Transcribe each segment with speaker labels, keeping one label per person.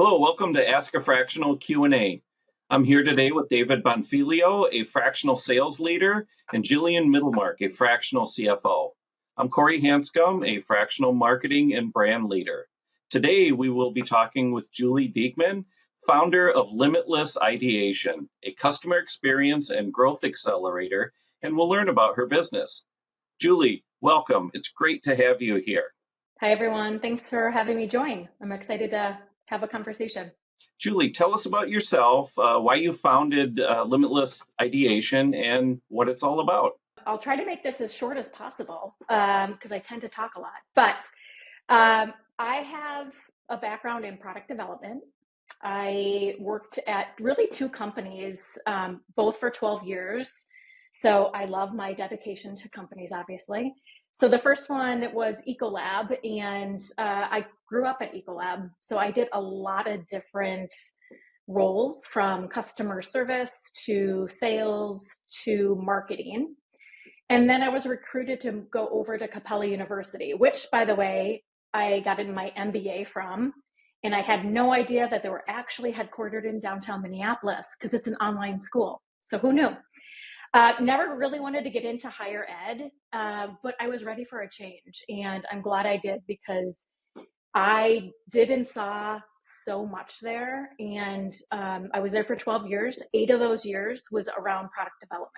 Speaker 1: Hello, welcome to Ask a Fractional Q&A. I'm here today with David Bonfilio, a fractional sales leader, and Jillian Middlemark, a fractional CFO. I'm Corey Hanscom, a fractional marketing and brand leader. Today, we will be talking with Julie Diekman, founder of Limitless Ideation, a customer experience and growth accelerator, and we'll learn about her business. Julie, welcome. It's great to have you here.
Speaker 2: Hi, everyone. Thanks for having me join. I'm excited to have a conversation.
Speaker 1: Julie, tell us about yourself, why you founded Limitless Ideation, and what it's all about.
Speaker 2: I'll try to make this as short as possible because I tend to talk a lot. But I have a background in product development. I worked at really two companies, both for 12 years. So I love my dedication to companies, obviously. So the first one was Ecolab, and I grew up at Ecolab. So I did a lot of different roles, from customer service to sales to marketing. And then I was recruited to go over to Capella University, which, by the way, I got in my MBA from. And I had no idea that they were actually headquartered in downtown Minneapolis because it's an online school. So who knew? Never really wanted to get into higher ed, but I was ready for a change. And I'm glad I did, because I did and saw so much there. And I was there for 12 years. 8 of those years was around product development.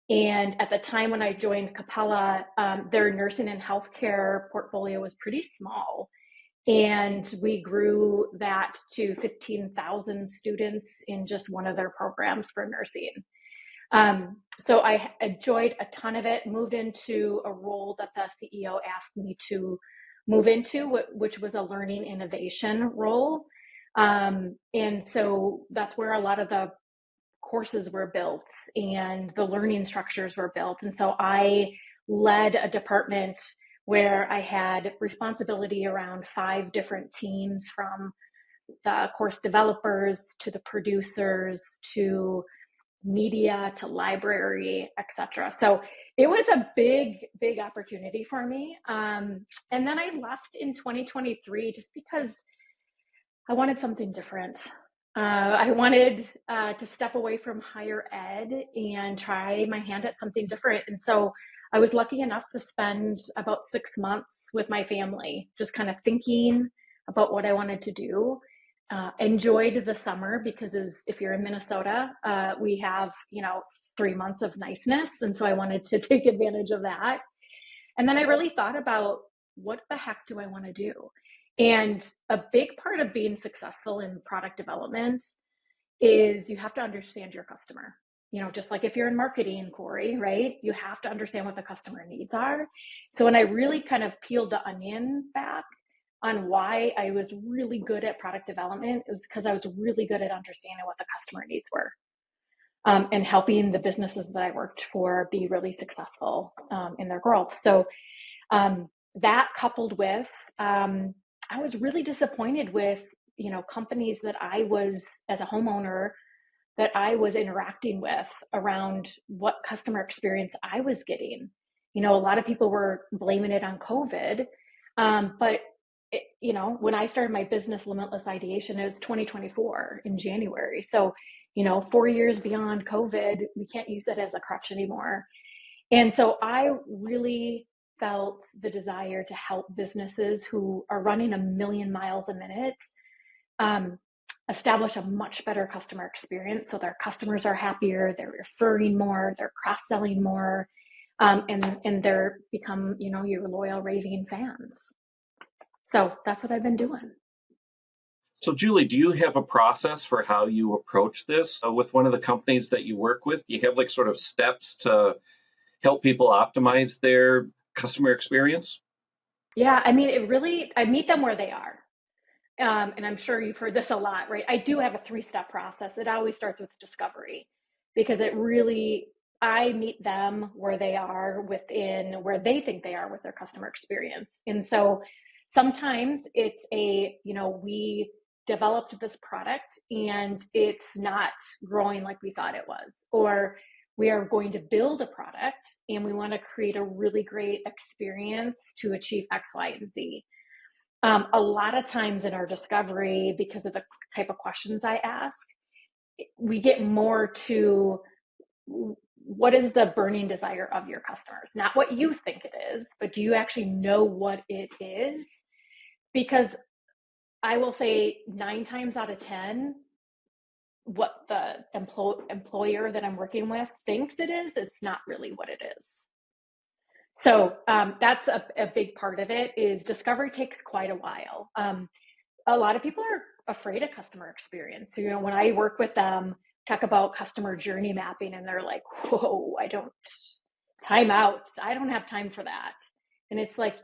Speaker 2: And at the time when I joined Capella, their nursing and healthcare portfolio was pretty small. And we grew that to 15,000 students in just one of their programs for nursing. So I enjoyed a ton of it, moved into a role that the CEO asked me to move into, which was a learning innovation role. And so that's where a lot of the courses were built and the learning structures were built. And so I led a department where I had responsibility around 5 different teams, from the course developers to the producers to media to library, etc. So it was a big opportunity for me. And then I left in 2023 just because I wanted something different. I wanted to step away from higher ed and try my hand at something different. And so I was lucky enough to spend about 6 months with my family, just kind of thinking about what I wanted to do. Enjoyed the summer because, if you're in Minnesota, we have 3 months of niceness, and so I wanted to take advantage of that. And then I really thought about, what the heck do I want to do? And a big part of being successful in product development is you have to understand your customer. Just like if you're in marketing, Corey, right? You have to understand what the customer needs are. So when I really kind of peeled the onion back on why I was really good at product development, it was because I was really good at understanding what the customer needs were, and helping the businesses that I worked for be really successful in their growth. So that, coupled with, I was really disappointed with companies that I was, as a homeowner, that I was interacting with around what customer experience I was getting. A lot of people were blaming it on COVID, but when I started my business, Limitless Ideation, it was 2024 in January. So, 4 years beyond COVID, we can't use it as a crutch anymore. And so I really felt the desire to help businesses who are running 1,000,000 miles a minute establish a much better customer experience, so their customers are happier, they're referring more, they're cross-selling more, and they're become, your loyal raving fans. So that's what I've been doing.
Speaker 1: So, Julie, do you have a process for how you approach this with one of the companies that you work with? Do you have sort of steps to help people optimize their customer experience?
Speaker 2: Yeah, I mean, I meet them where they are. And I'm sure you've heard this a lot, right? I do have a 3-step process. It always starts with discovery, because I meet them where they are, within where they think they are with their customer experience. And so sometimes it's we developed this product and it's not growing like we thought it was, or we are going to build a product and we want to create a really great experience to achieve X, Y, and Z. A lot of times in our discovery, because of the type of questions I ask, we get more to what is the burning desire of your customers, not what you think it is, but do you actually know what it is? Because I will say 9 times out of 10, what the employer that I'm working with thinks it is, it's not really what it is. So that's a big part of it. Is discovery takes quite a while. A lot of people are afraid of customer experience. So, when I work with them, talk about customer journey mapping, and they're like, whoa, time out. I don't have time for that. And it's like,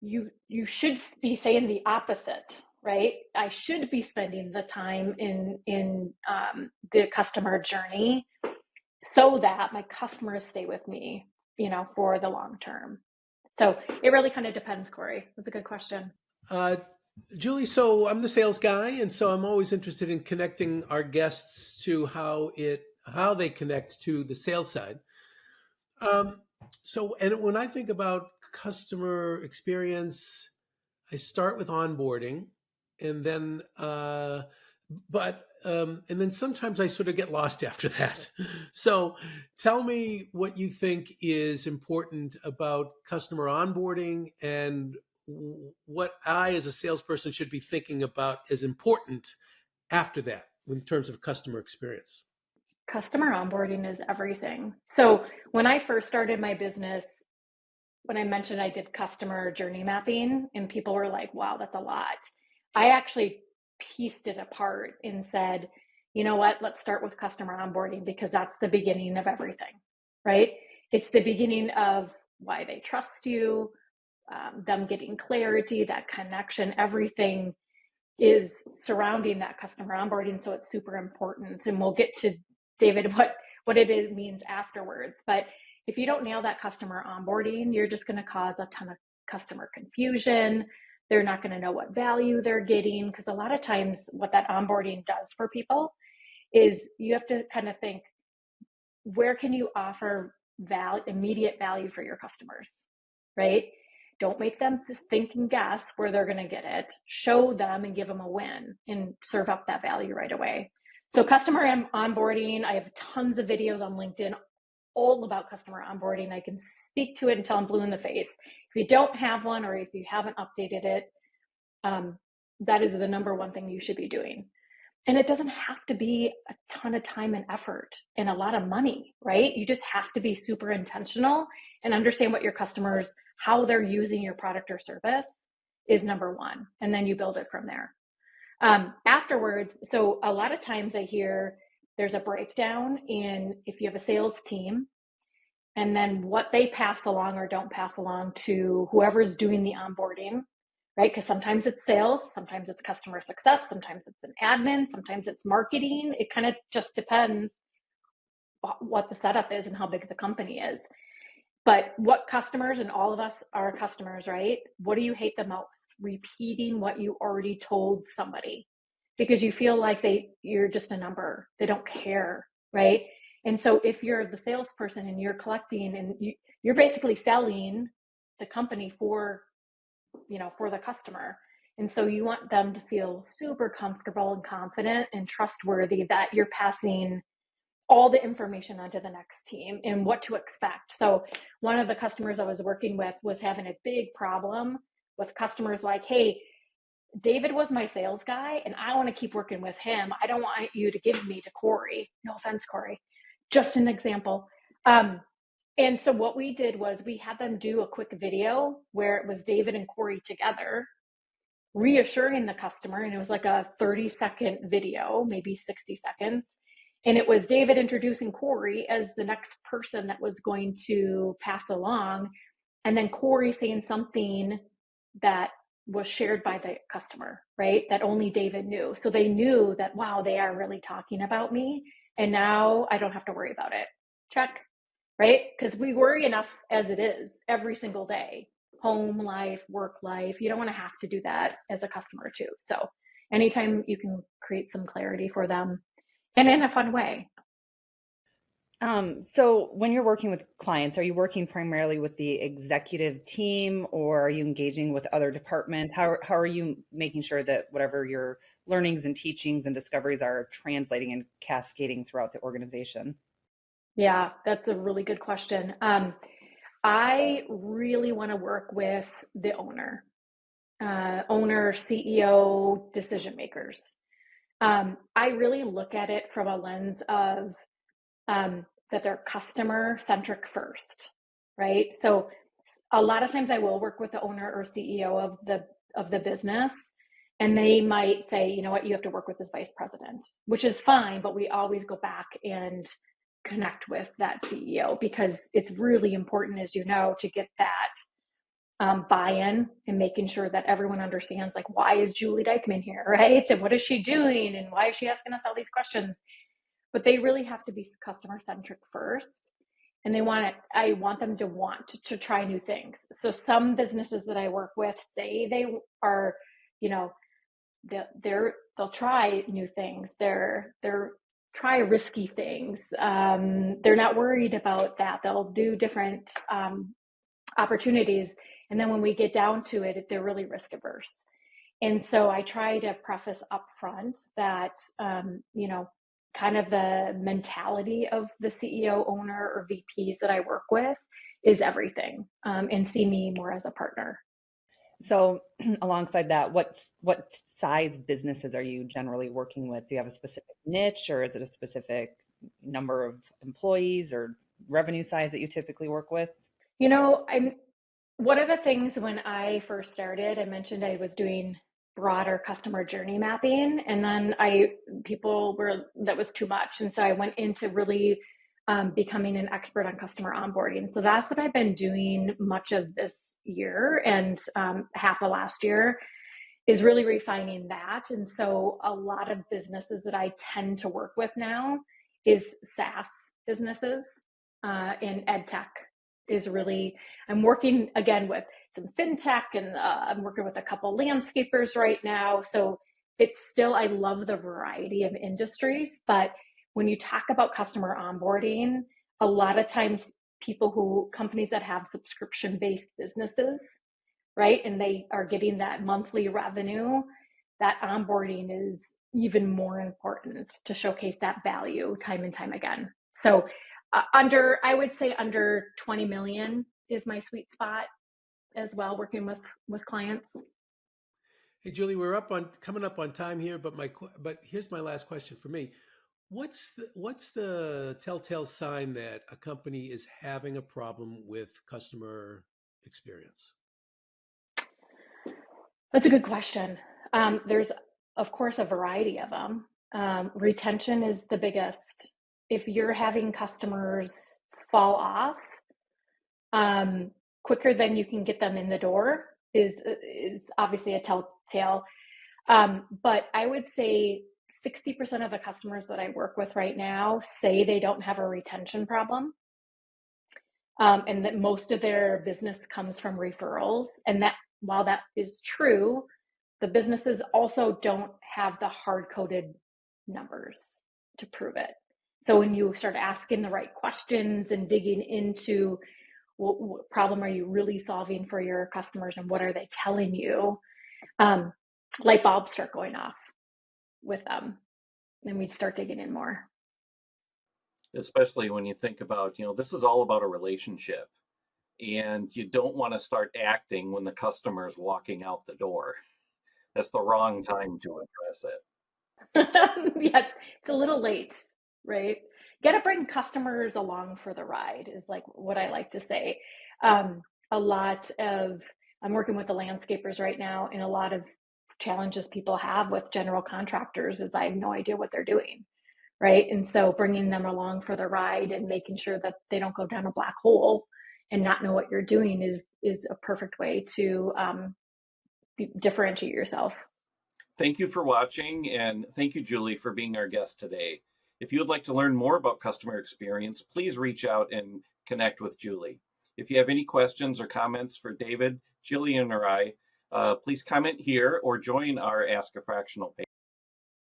Speaker 2: you should be saying the opposite, right? I should be spending the time in the customer journey so that my customers stay with me, for the long term. So it really kind of depends, Corey. That's a good question.
Speaker 3: Julie, so I'm the sales guy, and so I'm always interested in connecting our guests to how they connect to the sales side. And when I think about customer experience, I start with onboarding, and then and then sometimes I sort of get lost after that. So tell me what you think is important about customer onboarding, and what I, as a salesperson, should be thinking about as important after that in terms of customer experience.
Speaker 2: Customer onboarding is everything. So when I first started my business, when I mentioned I did customer journey mapping, and people were like, wow, that's a lot. I actually pieced it apart and said, you know what, let's start with customer onboarding, because that's the beginning of everything, right? It's the beginning of why they trust you, them getting clarity, that connection, everything is surrounding that customer onboarding. So it's super important. And we'll get to, David, what it means afterwards. But if you don't nail that customer onboarding, you're just going to cause a ton of customer confusion. They're not going to know what value they're getting, because a lot of times what that onboarding does for people is you have to kind of think, where can you offer immediate value for your customers, right? Don't make them think and guess where they're going to get it. Show them and give them a win and serve up that value right away. So customer onboarding, I have tons of videos on LinkedIn all about customer onboarding. I can speak to it until I'm blue in the face. If you don't have one, or if you haven't updated it, that is the number one thing you should be doing. And it doesn't have to be a ton of time and effort and a lot of money, right? You just have to be super intentional and understand what your customers, how they're using your product or service is number one. And then you build it from there. Afterwards, so a lot of times I hear there's a breakdown in if you have a sales team, and then what they pass along or don't pass along to whoever's doing the onboarding, right? Because sometimes it's sales, sometimes it's customer success, sometimes it's an admin, sometimes it's marketing. It kind of just depends what the setup is and how big the company is. But what customers, and all of us are customers, right? What do you hate the most? Repeating what you already told somebody because you feel like you're just a number. They don't care, right? And so if you're the salesperson and you're collecting and you're basically selling the company for the customer. And so you want them to feel super comfortable and confident and trustworthy that you're passing all the information onto the next team and what to expect. So one of the customers I was working with was having a big problem with customers like, hey, David was my sales guy and I want to keep working with him. I don't want you to give me to Corey. No offense, Corey. Just an example. And so what we did was we had them do a quick video where it was David and Corey together, reassuring the customer. And it was like a 30-second video, maybe 60 seconds. And it was David introducing Corey as the next person that was going to pass along. And then Corey saying something that was shared by the customer, right? That only David knew. So they knew that, wow, they are really talking about me. And now I don't have to worry about it. Check, right? Because we worry enough as it is every single day. Home life, work life. You don't want to have to do that as a customer too. So anytime you can create some clarity for them, and in a fun way.
Speaker 4: So when you're working with clients, are you working primarily with the executive team or are you engaging with other departments? How are you making sure that whatever your learnings and teachings and discoveries are translating and cascading throughout the organization?
Speaker 2: Yeah, that's a really good question. I really want to work with the owner, CEO, decision makers. I really look at it from a lens of that they're customer centric first, right? So a lot of times I will work with the owner or CEO of the business, and they might say, you know what, you have to work with this vice president, which is fine, but we always go back and connect with that CEO because it's really important, as you know, to get that buy-in and making sure that everyone understands, like, why is Julie Diekman here, right? And what is she doing? And why is she asking us all these questions? But they really have to be customer centric first. And I want them to want to try new things. So some businesses that I work with say they are, you know, they'll try new things. They're try risky things. They're not worried about that. They'll do different opportunities. And then when we get down to it, they're really risk averse. And so I try to preface up front that, kind of the mentality of the CEO, owner, or VPs that I work with is everything, and see me more as a partner.
Speaker 4: So alongside that, what size businesses are you generally working with? Do you have a specific niche or is it a specific number of employees or revenue size that you typically work with?
Speaker 2: I'm one of the things when I first started, I mentioned I was doing broader customer journey mapping, and then that was too much. And so I went into really becoming an expert on customer onboarding. So that's what I've been doing much of this year and half of last year is really refining that. And so a lot of businesses that I tend to work with now is SaaS businesses, and ed tech is really, I'm working again with some fintech and I'm working with a couple landscapers right now. So it's still, I love the variety of industries, but when you talk about customer onboarding, a lot of times companies that have subscription-based businesses, right? And they are getting that monthly revenue, that onboarding is even more important to showcase that value time and time again. So I would say under 20 million is my sweet spot as well, working with clients.
Speaker 3: Hey, Julie, coming up on time here, but here's my last question for me. What's the telltale sign that a company is having a problem with customer experience?
Speaker 2: That's a good question. There's, of course, a variety of them. Retention is the biggest. If you're having customers fall off quicker than you can get them in the door, is obviously a telltale. But I would say 60% of the customers that I work with right now say they don't have a retention problem. And that most of their business comes from referrals. And that while that is true, the businesses also don't have the hard-coded numbers to prove it. So when you start asking the right questions and digging into what problem are you really solving for your customers and what are they telling you, light bulbs start going off with them, and we start digging in more.
Speaker 1: Especially when you think about, this is all about a relationship. And you don't want to start acting when the customer is walking out the door. That's the wrong time to address it.
Speaker 2: Yes, it's a little late, right? Got to bring customers along for the ride is like what I like to say. I'm working with the landscapers right now, and a lot of challenges people have with general contractors is I have no idea what they're doing, right? And so bringing them along for the ride and making sure that they don't go down a black hole and not know what you're doing is a perfect way to differentiate yourself.
Speaker 1: Thank you for watching, and thank you, Julie, for being our guest today. If you would like to learn more about customer experience, please reach out and connect with Julie. If you have any questions or comments for David, Jillian, or I, please comment here or join our Ask a Fractional page.